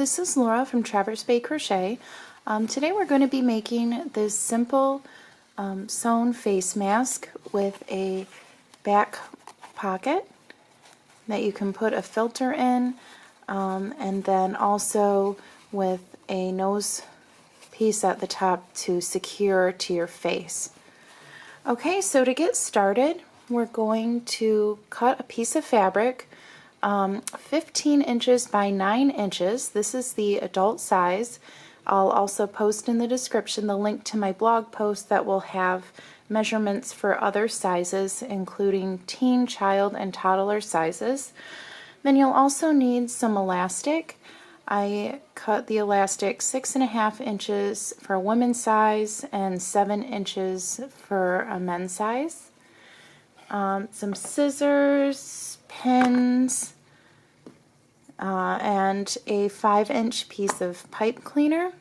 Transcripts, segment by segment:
this is Laura from Traverse Bay Crochet. Today we're going to be making this simple sewn face mask with a back pocket that you can put a filter in, and then also with a nose piece at the top to secure to your face. Okay, so to get started, we're going to cut a piece of fabric 15 inches by 9 inches. This is the adult size. I'll also post in the description the link to my blog post that will have measurements for other sizes, including teen, child, and toddler sizes. Then you'll also need some elastic. I cut the elastic 6.5 inches for a women's size and 7 inches for a men's size. Some scissors, pins, and a 5-inch piece of pipe cleaner.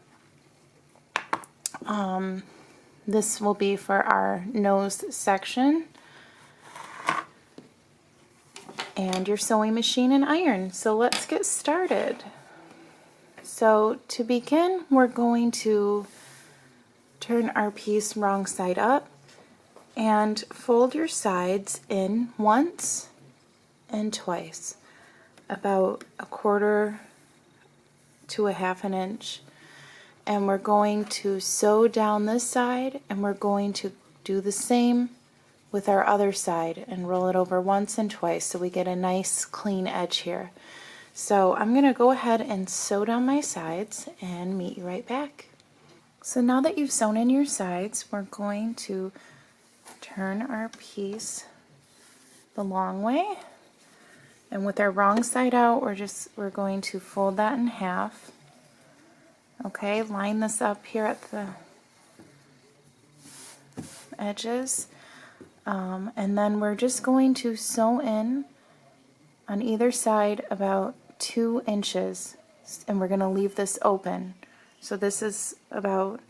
This will be for our nose section. And your sewing machine and iron. So let's get started. So to begin, we're going to turn our piece wrong side up and fold your sides in once and twice, about 1/4 to 1/2 inch. And we're going to sew down this side, and we're going to do the same with our other side and roll it over once and twice so we get a nice clean edge here. So I'm going to go ahead and sew down my sides and meet you right back. So now that you've sewn in your sides, we're going to turn our piece the long way, and with our wrong side out, we're going to fold that in half. Okay, line this up here at the edges, and then we're just going to sew in on either side about 2 inches, and we're going to leave this open. So this is about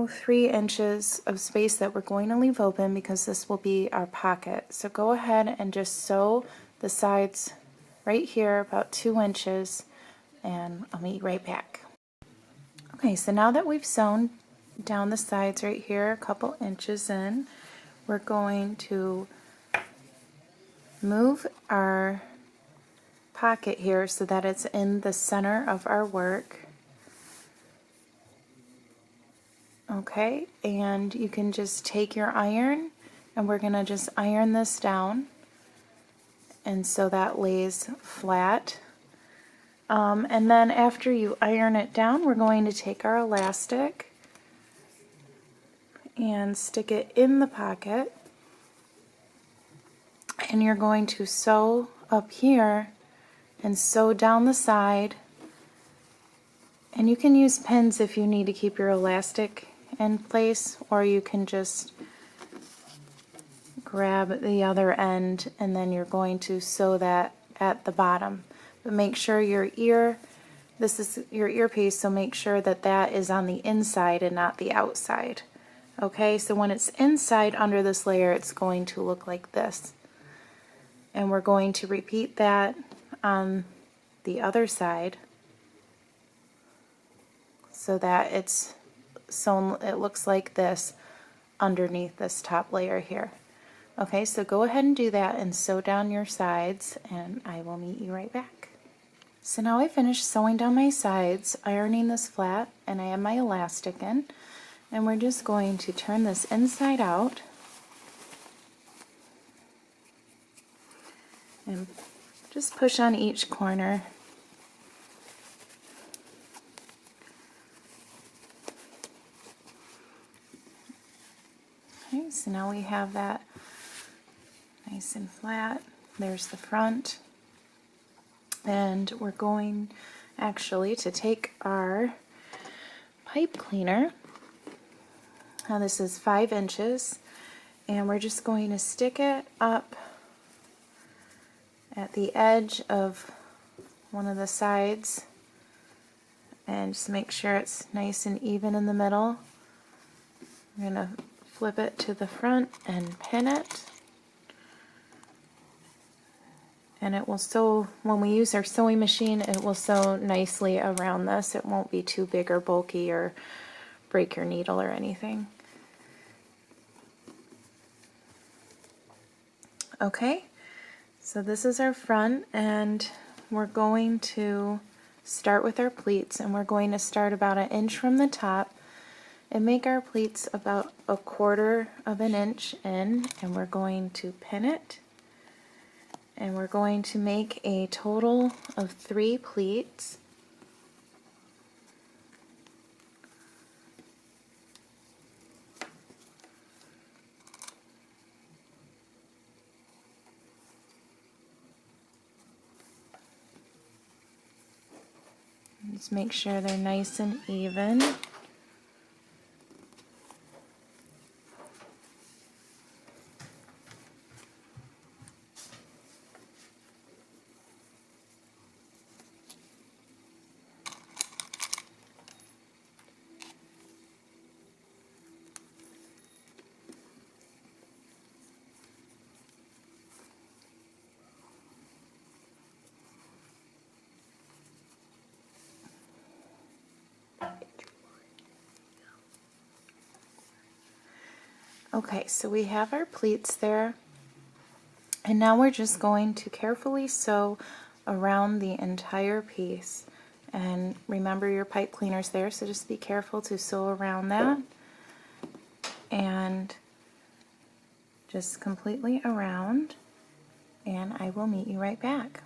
3 inches of space that we're going to leave open because this will be our pocket. So go ahead and just sew the sides right here about 2 inches, and I'll meet you right back. Okay, so now that we've sewn down the sides right here a couple inches in, we're going to move our pocket here so that it's in the center of our work. Okay, and you can just take your iron, and we're going to just iron this down, and so that lays flat. And then after you iron it down, we're going to take our elastic and stick it in the pocket, and you're going to sew up here and sew down the side. And you can use pins if you need to keep your elastic in place, or you can just grab the other end and then you're going to sew that at the bottom. But make sure your ear, this is your earpiece, so make sure that that is on the inside and not the outside. Okay, so when it's inside under this layer, it's going to look like this. And we're going to repeat that on the other side so that it's sewn, it looks like this underneath this top layer here. Okay, so go ahead and do that and sew down your sides, and I will meet you right back. So now I finished sewing down my sides, ironing this flat, and I have my elastic in, and we're just going to turn this inside out and just push on each corner. Okay, so now we have that nice and flat. There's the front. And we're going actually to take our pipe cleaner. Now this is 5 inches, and we're just going to stick it up at the edge of one of the sides and just make sure it's nice and even in the middle. I'm going to flip it to the front and pin it. and it will sew, when we use our sewing machine, it will sew nicely around this. It won't be too big or bulky or break your needle or anything. Okay, so this is our front, and we're going to start with our pleats, and we're going to start about 1 inch from the top and make our pleats about 1/4 of an inch in, and we're going to pin it, and we're going to make a total of 3 pleats. Just make sure they're nice and even. Okay, so we have our pleats there, and now we're just going to carefully sew around the entire piece. And remember, your pipe cleaner's there, so just be careful to sew around that, and just completely around, and I will meet you right back.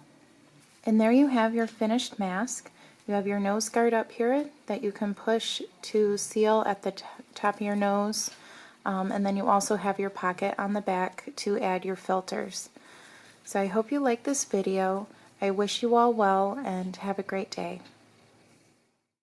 And there you have your finished mask. You have your nose guard up here that you can push to seal at the top of your nose. And then you also have your pocket on the back to add your filters. So I hope you like this video. I wish you all well, and have a great day.